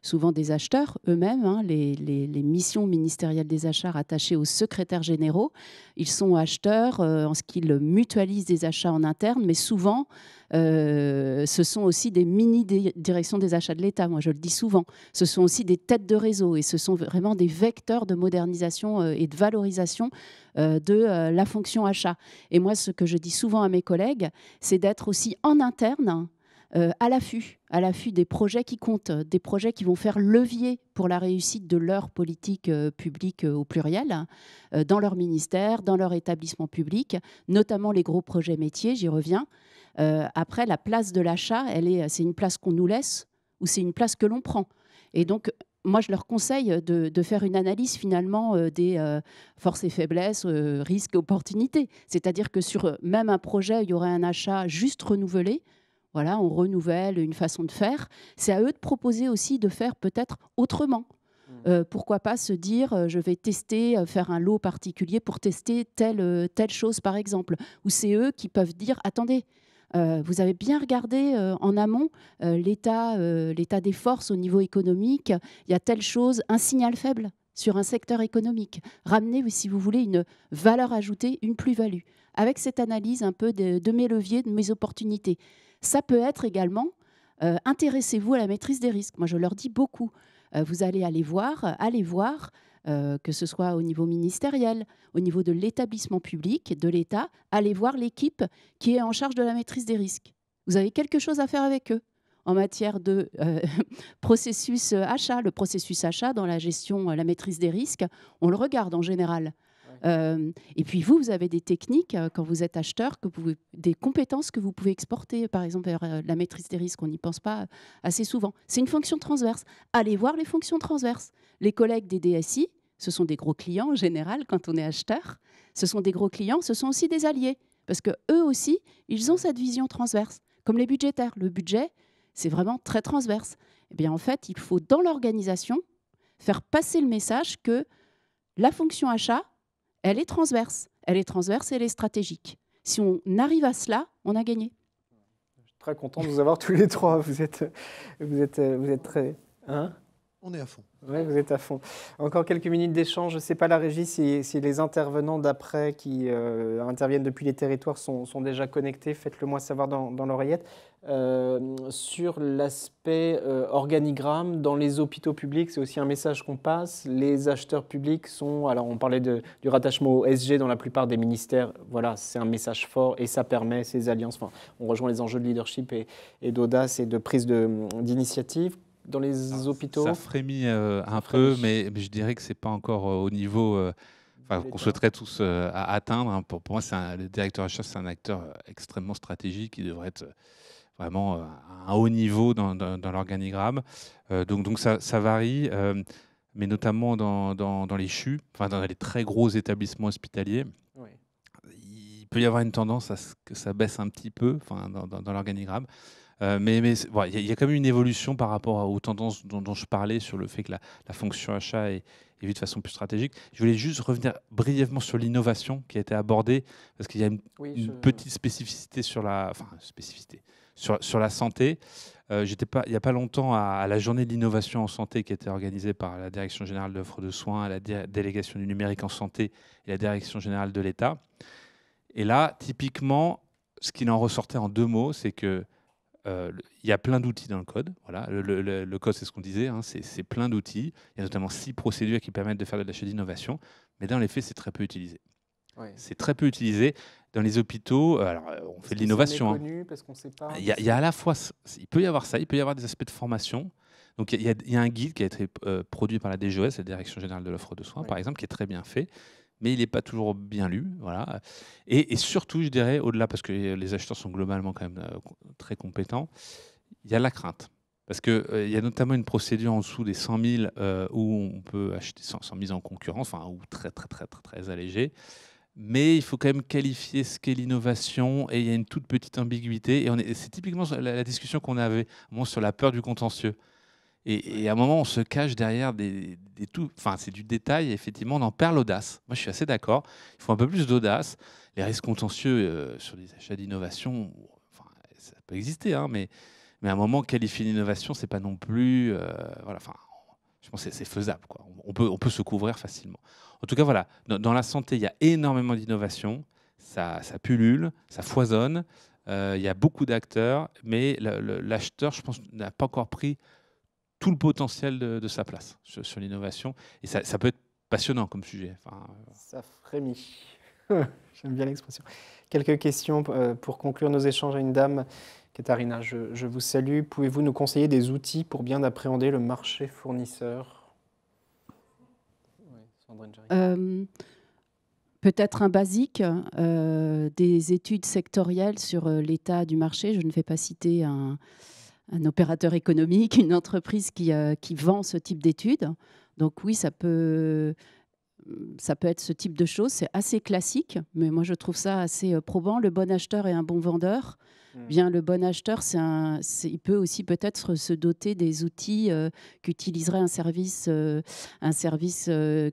souvent des acheteurs eux-mêmes, les missions ministérielles des achats rattachées aux secrétaires généraux. Ils sont acheteurs en ce qu'ils mutualisent des achats en interne, mais souvent, ce sont aussi des mini-directions des achats de l'État, moi je le dis souvent. Ce sont aussi des têtes de réseau et ce sont vraiment des vecteurs de modernisation et de valorisation de la fonction achat. Et moi, ce que je dis souvent à mes collègues, c'est d'être aussi en interne à l'affût des projets qui comptent, des projets qui vont faire levier pour la réussite de leur politique publique au pluriel, dans leur ministère, dans leur établissement public, notamment les gros projets métiers, j'y reviens. Après, la place de l'achat, c'est une place qu'on nous laisse ou c'est une place que l'on prend. Et donc, moi, je leur conseille de faire une analyse finalement des forces et faiblesses, risques et opportunités. C'est-à-dire que sur même un projet, il y aurait un achat juste renouvelé Voilà, on renouvelle une façon de faire. C'est à eux de proposer aussi de faire peut-être autrement. Pourquoi pas se dire, je vais tester, faire un lot particulier pour tester telle chose, par exemple. Ou c'est eux qui peuvent dire, attendez, vous avez bien regardé en amont l'état des forces au niveau économique, il y a telle chose, un signal faible sur un secteur économique. Ramenez, si vous voulez, une valeur ajoutée, une plus-value. Avec cette analyse un peu de mes leviers, de mes opportunités. Ça peut être également, intéressez-vous à la maîtrise des risques. Moi, je leur dis beaucoup. Vous allez aller voir, que ce soit au niveau ministériel, au niveau de l'établissement public, de l'État, allez voir l'équipe qui est en charge de la maîtrise des risques. Vous avez quelque chose à faire avec eux en matière de processus achat. Le processus achat dans la gestion, la maîtrise des risques, on le regarde en général. Et puis vous avez des techniques quand vous êtes acheteur, des compétences que vous pouvez exporter, par exemple vers la maîtrise des risques. On n'y pense pas assez souvent. C'est une fonction transverse. Allez voir les fonctions transverses. Les collègues des DSI, ce sont des gros clients en général quand on est acheteur. Ce sont des gros clients, ce sont aussi des alliés. Parce que eux aussi, ils ont cette vision transverse. Comme les budgétaires. Le budget, c'est vraiment très transverse. Eh bien, en fait, il faut dans l'organisation faire passer le message que la fonction achat, elle est transverse. Elle est transverse et elle est stratégique. Si on arrive à cela, on a gagné. Je suis très content de vous avoir tous les trois. Vous êtes très... Hein ? On est à fond. Oui, vous êtes à fond. Encore quelques minutes d'échange. Je ne sais pas, la régie, si les intervenants d'après qui interviennent depuis les territoires sont déjà connectés. Faites-le moi savoir dans l'oreillette. Sur l'aspect organigramme, dans les hôpitaux publics, c'est aussi un message qu'on passe. Les acheteurs publics sont... Alors, on parlait du rattachement au SG dans la plupart des ministères. Voilà, c'est un message fort et ça permet ces alliances. Enfin, on rejoint les enjeux de leadership et d'audace et de prise d'initiative. Dans les hôpitaux. Ça frémit un peu, mais je dirais que ce n'est pas encore au niveau qu'on souhaiterait tous atteindre. Hein. Pour moi, le directeur achat, c'est un acteur extrêmement stratégique qui devrait être vraiment à un haut niveau dans l'organigramme. Donc ça varie, mais notamment dans les CHU, dans les très gros établissements hospitaliers. Oui. Il peut y avoir une tendance à ce que ça baisse un petit peu dans l'organigramme. Mais il y a quand même une évolution par rapport aux tendances dont je parlais sur le fait que la fonction achat est vue de façon plus stratégique. Je voulais juste revenir brièvement sur l'innovation qui a été abordée, parce qu'il y a une petite spécificité sur la santé. J'étais il n'y a pas longtemps à la journée de l'innovation en santé qui a été organisée par la Direction générale de l'offre de soins, la délégation du numérique en santé et la Direction générale de l'État. Et là, typiquement, ce qu'il en ressortait en 2 mots, c'est que il y a plein d'outils dans le code. Voilà. Le code, c'est ce qu'on disait, hein, c'est plein d'outils. Il y a notamment 6 procédures qui permettent de faire de l'achat d'innovation. Mais dans les faits, c'est très peu utilisé. Ouais. C'est très peu utilisé. Dans les hôpitaux, alors, on fait de l'innovation. Parce qu'on sait pas. Il y a à la fois, il peut y avoir ça, il peut y avoir des aspects de formation. Donc il y a un guide qui a été produit par la DGOS, la Direction générale de l'offre de soins, par exemple, qui est très bien fait. Mais il n'est pas toujours bien lu. Voilà. Et surtout, je dirais, au-delà, parce que les acheteurs sont globalement quand même très compétents, il y a la crainte. Parce qu'il y a notamment une procédure en dessous des 100 000 où on peut acheter sans mise en concurrence, ou très, très, très, très, très allégé. Mais il faut quand même qualifier ce qu'est l'innovation et il y a une toute petite ambiguïté. Et c'est typiquement la discussion qu'on avait sur la peur du contentieux. Et à un moment, on se cache derrière c'est du détail, et effectivement, on en perd l'audace. Moi, je suis assez d'accord. Il faut un peu plus d'audace. Les risques contentieux sur les achats d'innovation, ça peut exister, hein, mais à un moment, qualifier l'innovation, c'est pas non plus... je pense que c'est faisable, quoi. On peut se couvrir facilement. En tout cas, voilà, dans la santé, il y a énormément d'innovation. Ça pullule, ça foisonne. Il y a beaucoup d'acteurs, mais l'acheteur, je pense, n'a pas encore pris tout le potentiel de sa place sur l'innovation. Et ça peut être passionnant comme sujet. Ça frémit. J'aime bien l'expression. Quelques questions pour conclure nos échanges à une dame. Katharina, je vous salue. Pouvez-vous nous conseiller des outils pour bien appréhender le marché fournisseur ? Peut-être un basique, des études sectorielles sur l'état du marché. Je ne vais pas citer un opérateur économique, une entreprise qui vend ce type d'études. Donc oui, ça peut ça peut être ce type de choses. C'est assez classique, mais moi je trouve ça assez probant. Le bon acheteur est un bon vendeur. Bien, le bon acheteur, il peut aussi peut-être se doter des outils qu'utiliserait un service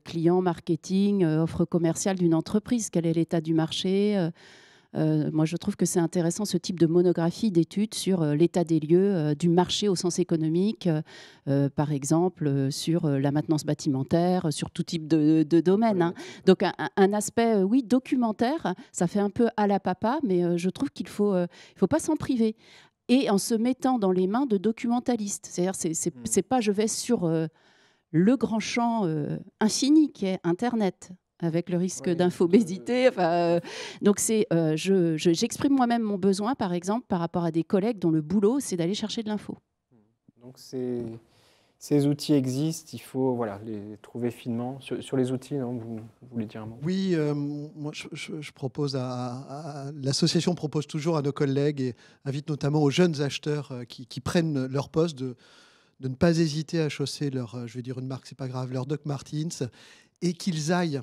client, marketing, offre commerciale d'une entreprise. Quel est l'état du marché? Moi, je trouve que c'est intéressant ce type de monographie d'études sur l'état des lieux du marché au sens économique, par exemple, sur la maintenance bâtimentaire, sur tout type de domaine. Hein. Donc, un aspect, oui, documentaire, ça fait un peu à la papa, mais je trouve qu'il faut pas s'en priver. Et en se mettant dans les mains de documentalistes. C'est-à-dire, c'est pas je vais sur le grand champ infini qui est Internet, avec le risque d'infobésité. Donc, j'exprime moi-même mon besoin, par exemple, par rapport à des collègues dont le boulot, c'est d'aller chercher de l'info. Donc, ces outils existent, il faut les trouver finement. Sur les outils, non, vous voulez dire un mot? Oui, moi, je propose l'association propose toujours à nos collègues et invite notamment aux jeunes acheteurs qui prennent leur poste de ne pas hésiter à chausser leur, je vais dire une marque, c'est pas grave, leur Doc Martens, et qu'ils aillent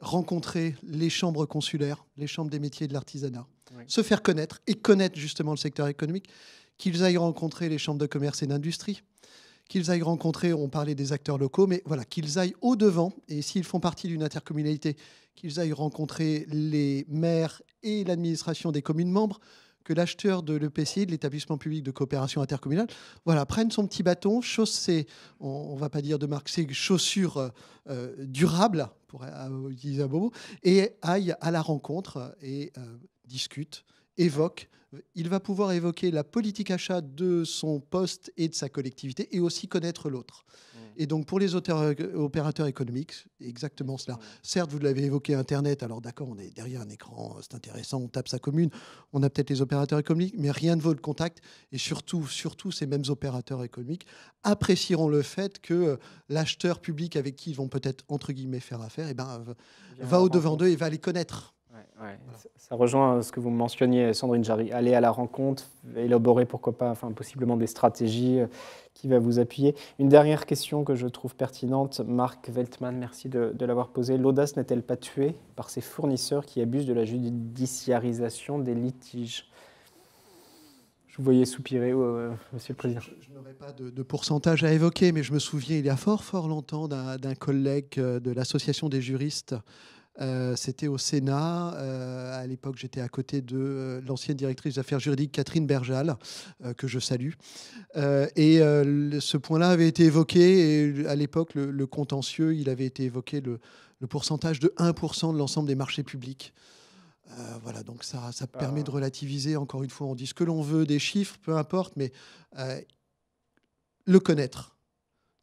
rencontrer les chambres consulaires, les chambres des métiers et de l'artisanat, se faire connaître et connaître justement le secteur économique, qu'ils aillent rencontrer les chambres de commerce et d'industrie, qu'ils aillent rencontrer, on parlait des acteurs locaux, mais voilà, qu'ils aillent au-devant, et s'ils font partie d'une intercommunalité, qu'ils aillent rencontrer les maires et l'administration des communes membres, que l'acheteur de l'EPCI, de l'établissement public de coopération intercommunale, prenne son petit bâton, chausse ses, on ne va pas dire de marque, ses chaussures durables, pour utiliser un beau mot, et aille à la rencontre et discute, évoque. Il va pouvoir évoquer la politique achat de son poste et de sa collectivité et aussi connaître l'autre. Et donc, pour les opérateurs économiques, exactement cela. Certes, vous l'avez évoqué, Internet. Alors, d'accord, on est derrière un écran, c'est intéressant, on tape sa commune. On a peut-être les opérateurs économiques, mais rien ne vaut le contact. Et surtout, ces mêmes opérateurs économiques apprécieront le fait que l'acheteur public avec qui ils vont peut-être, entre guillemets, faire affaire, va au-devant d'eux et va les connaître. Voilà. Ça rejoint ce que vous mentionniez, Sandrine Jarry. Aller à la rencontre, élaborer pourquoi pas, possiblement des stratégies qui va vous appuyer. Une dernière question que je trouve pertinente, Marc Veltman, merci de l'avoir posée. L'audace n'est-elle pas tuée par ces fournisseurs qui abusent de la judiciarisation des litiges? Je vous voyais soupirer, Monsieur le Président. Je n'aurais pas de pourcentage à évoquer, mais je me souviens, il y a fort longtemps, d'un collègue de l'Association des juristes. C'était au Sénat. À l'époque, j'étais à côté de l'ancienne directrice des affaires juridiques, Catherine Berjal, que je salue. Ce point-là avait été évoqué. Et à l'époque, le contentieux, il avait été évoqué le pourcentage de 1% de l'ensemble des marchés publics. Donc ça permet de relativiser. Encore une fois, on dit ce que l'on veut des chiffres, peu importe, mais le connaître,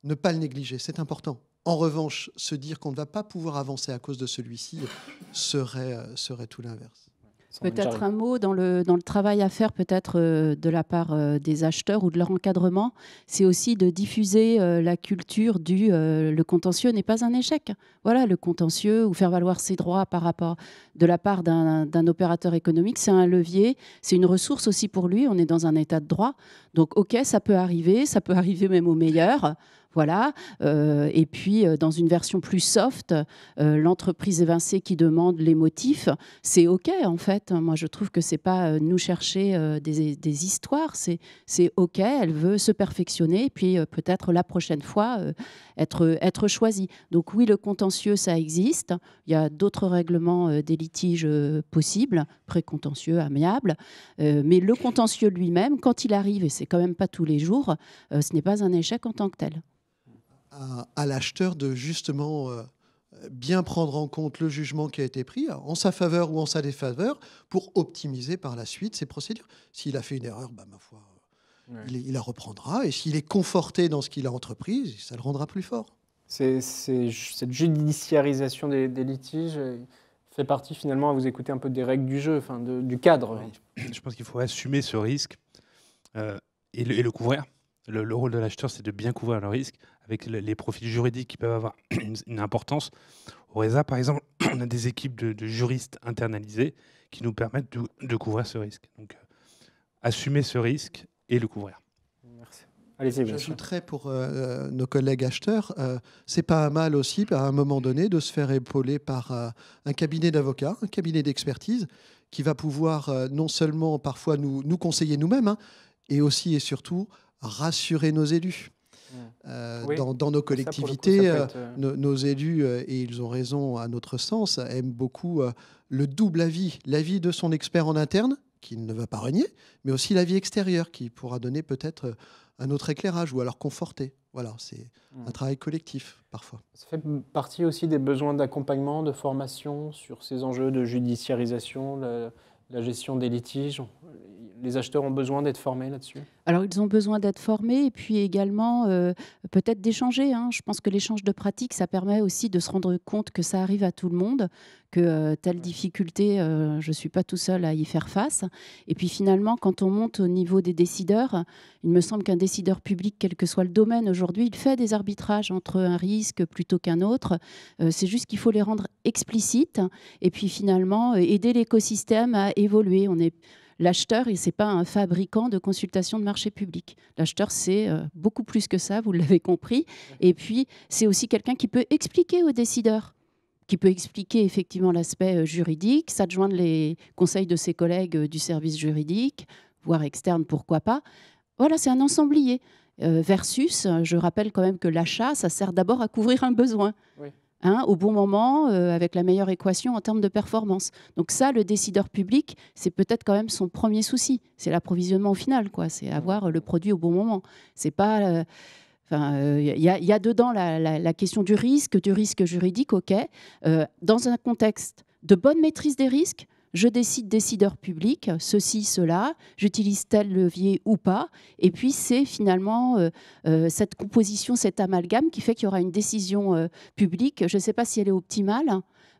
ne pas le négliger, c'est important. En revanche, se dire qu'on ne va pas pouvoir avancer à cause de celui-ci serait tout l'inverse. Peut-être un mot dans le travail à faire peut-être de la part des acheteurs ou de leur encadrement, c'est aussi de diffuser la culture le contentieux n'est pas un échec. Voilà, le contentieux ou faire valoir ses droits de la part d'un opérateur économique, c'est un levier, c'est une ressource aussi pour lui, on est dans un état de droit. Donc ok, ça peut arriver même au meilleur. Voilà. Et puis, dans une version plus soft, l'entreprise évincée qui demande les motifs, c'est OK, en fait. Moi, je trouve que ce n'est pas nous chercher des histoires. C'est OK, elle veut se perfectionner, et puis peut-être la prochaine fois être choisie. Donc oui, le contentieux, ça existe. Il y a d'autres règlements des litiges possibles, précontentieux, amiables. Mais le contentieux lui-même, quand il arrive, et c'est quand même pas tous les jours, ce n'est pas un échec en tant que tel. À l'acheteur de justement bien prendre en compte le jugement qui a été pris en sa faveur ou en sa défaveur pour optimiser par la suite ses procédures. S'il a fait une erreur, ma foi, il la reprendra. Et s'il est conforté dans ce qu'il a entrepris, ça le rendra plus fort. Cette judiciarisation des litiges fait partie finalement, à vous écouter, un peu des règles du jeu, du cadre. Je pense qu'il faut assumer ce risque et le couvrir. Le rôle de l'acheteur, c'est de bien couvrir le risque avec les profils juridiques qui peuvent avoir une importance. Au RESA, par exemple, on a des équipes de juristes internalisés qui nous permettent de couvrir ce risque. Donc, assumer ce risque et le couvrir. Merci. Allez-y, bien sûr. J'ajouterais pour nos collègues acheteurs, c'est pas un mal aussi, à un moment donné, de se faire épauler par un cabinet d'avocats, un cabinet d'expertise, qui va pouvoir non seulement parfois nous conseiller nous-mêmes, hein, et aussi et surtout rassurer nos élus. Oui, dans nos collectivités, ça, pour le coup, ça peut être, nos élus, et ils ont raison à notre sens, aiment beaucoup le double avis. L'avis de son expert en interne, qui ne va pas renier, mais aussi l'avis extérieur, qui pourra donner peut-être un autre éclairage ou alors conforter. Voilà, c'est un travail collectif parfois. Ça fait partie aussi des besoins d'accompagnement, de formation sur ces enjeux de judiciarisation, la gestion des litiges. Les acheteurs ont besoin d'être formés là-dessus? Alors, ils ont besoin d'être formés et puis également peut-être d'échanger, hein. Je pense que l'échange de pratiques, ça permet aussi de se rendre compte que ça arrive à tout le monde, que telle difficulté, je ne suis pas tout seul à y faire face. Et puis finalement, quand on monte au niveau des décideurs, il me semble qu'un décideur public, quel que soit le domaine aujourd'hui, il fait des arbitrages entre un risque plutôt qu'un autre. C'est juste qu'il faut les rendre explicites et puis finalement aider l'écosystème à évoluer. L'acheteur, ce n'est pas un fabricant de consultation de marché public. L'acheteur, c'est beaucoup plus que ça, vous l'avez compris. Et puis, c'est aussi quelqu'un qui peut expliquer aux décideurs, qui peut expliquer effectivement l'aspect juridique, s'adjoindre les conseils de ses collègues du service juridique, voire externe, pourquoi pas. Voilà, c'est un ensemblier. Versus, je rappelle quand même que l'achat, ça sert d'abord à couvrir un besoin. Oui. Hein, au bon moment, avec la meilleure équation en termes de performance. Donc ça, le décideur public, c'est peut-être quand même son premier souci. C'est l'approvisionnement au final, quoi. C'est avoir le produit au bon moment. C'est pas... Il y a dedans la question du risque juridique, ok. Dans un contexte de bonne maîtrise des risques, je décide décideur public, ceci, cela, j'utilise tel levier ou pas. Et puis, c'est finalement cette composition, cet amalgame qui fait qu'il y aura une décision publique. Je ne sais pas si elle est optimale,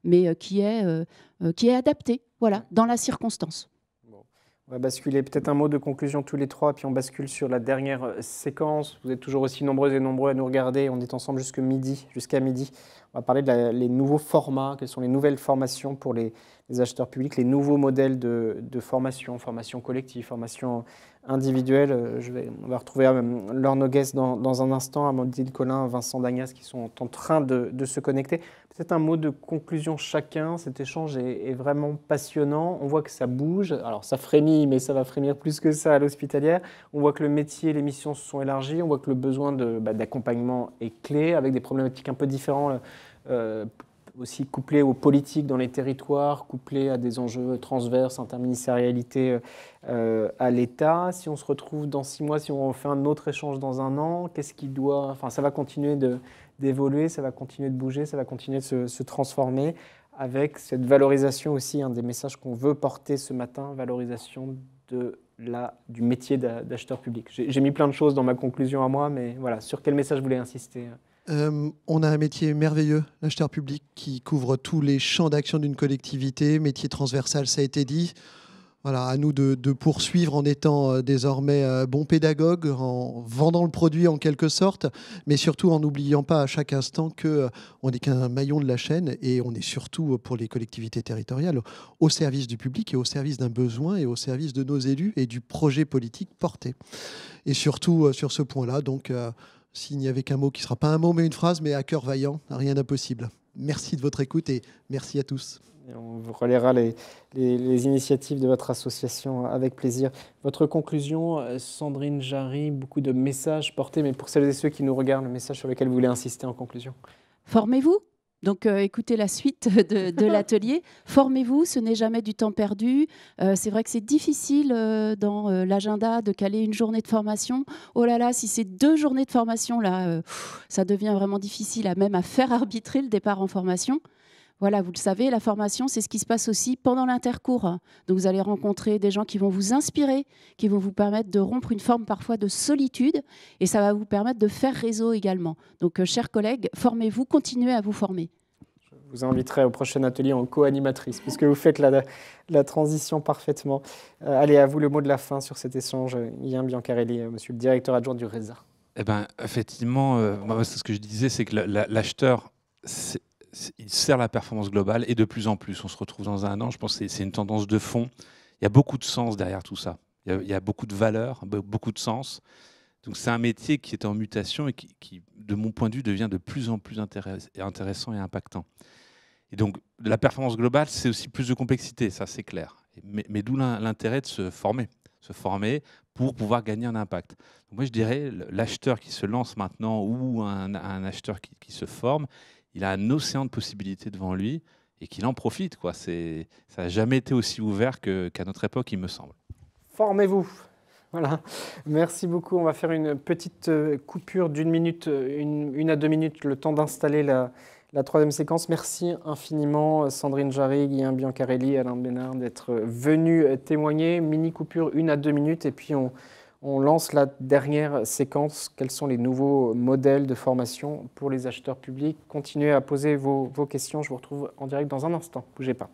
mais qui est adaptée, voilà, dans la circonstance. On va basculer, peut-être un mot de conclusion tous les trois, puis on bascule sur la dernière séquence. Vous êtes toujours aussi nombreuses et nombreux à nous regarder. On est ensemble jusqu'à midi. On va parler des nouveaux formats, quelles sont les nouvelles formations pour les acheteurs publics, les nouveaux modèles de formation collective, formation individuelle. On va retrouver Laure Noguès dans un instant, Amandine Collin, Vincent Dagnas qui sont en train de se connecter. Peut-être un mot de conclusion chacun. Cet échange est vraiment passionnant. On voit que ça bouge. Alors ça frémit, mais ça va frémir plus que ça à l'hospitalière. On voit que le métier, les missions se sont élargies. On voit que le besoin d'accompagnement est clé, avec des problématiques un peu différentes, aussi couplées aux politiques dans les territoires, couplées à des enjeux transverses, interministérialité à l'État. Si on se retrouve dans 6 mois, si on fait un autre échange dans 1 an, qu'est-ce qui doit... Enfin, ça va continuer d'évoluer, ça va continuer de bouger, ça va continuer de se transformer, avec cette valorisation aussi, un des messages qu'on veut porter ce matin, valorisation du métier d'acheteur public. J'ai mis plein de choses dans ma conclusion à moi, mais voilà, sur quel message vous voulez insister? On a un métier merveilleux, l'acheteur public, qui couvre tous les champs d'action d'une collectivité, métier transversal, ça a été dit. Voilà, à nous de poursuivre en étant désormais bons pédagogues, en vendant le produit en quelque sorte, mais surtout en n'oubliant pas à chaque instant qu'on n'est qu'un maillon de la chaîne et on est surtout, pour les collectivités territoriales, au service du public et au service d'un besoin et au service de nos élus et du projet politique porté. Et surtout, sur ce point-là, donc, s'il n'y avait qu'un mot qui ne sera pas un mot mais une phrase, mais à cœur vaillant, rien d'impossible. Merci de votre écoute et merci à tous. Et on vous relaiera les initiatives de votre association avec plaisir. Votre conclusion, Sandrine Jarry, beaucoup de messages portés, mais pour celles et ceux qui nous regardent, le message sur lequel vous voulez insister en conclusion? Formez-vous. Donc, écoutez la suite de l'atelier. Formez-vous, ce n'est jamais du temps perdu. C'est vrai que c'est difficile dans l'agenda de caler une journée de formation. Oh là là, si c'est 2 journées de formation, là, ça devient vraiment difficile même à faire arbitrer le départ en formation. Voilà, vous le savez, la formation, c'est ce qui se passe aussi pendant l'intercours. Donc, vous allez rencontrer des gens qui vont vous inspirer, qui vont vous permettre de rompre une forme parfois de solitude, et ça va vous permettre de faire réseau également. Donc, chers collègues, formez-vous, continuez à vous former. Je vous inviterai au prochain atelier en co-animatrice, puisque vous faites la transition parfaitement. Allez, à vous le mot de la fin sur cet échange. Ian Biancarelli, monsieur le directeur adjoint du RESA. Eh ben, effectivement, moi, ce que je disais, c'est que l'acheteur... il sert la performance globale et de plus en plus. On se retrouve dans 1 an, je pense que c'est une tendance de fond. Il y a beaucoup de sens derrière tout ça. Il y a beaucoup de valeur, beaucoup de sens. Donc c'est un métier qui est en mutation et qui, de mon point de vue, devient de plus en plus intéressant et impactant. Et donc la performance globale, c'est aussi plus de complexité, ça c'est clair. Mais d'où l'intérêt de se former pour pouvoir gagner un impact. Donc moi je dirais, l'acheteur qui se lance maintenant ou un acheteur qui se forme, il a un océan de possibilités devant lui et qu'il en profite, quoi. Ça n'a jamais été aussi ouvert qu'à notre époque, il me semble. Formez-vous. Voilà. Merci beaucoup. On va faire une petite coupure d'1 minute, 1 à 2 minutes, le temps d'installer la troisième séquence. Merci infiniment Sandrine Jarry, Guillaume Biancarelli, Alain Bénard d'être venus témoigner. Mini coupure 1 à 2 minutes et puis on lance la dernière séquence. Quels sont les nouveaux modèles de formation pour les acheteurs publics? Continuez à poser vos questions. Je vous retrouve en direct dans un instant. Bougez pas.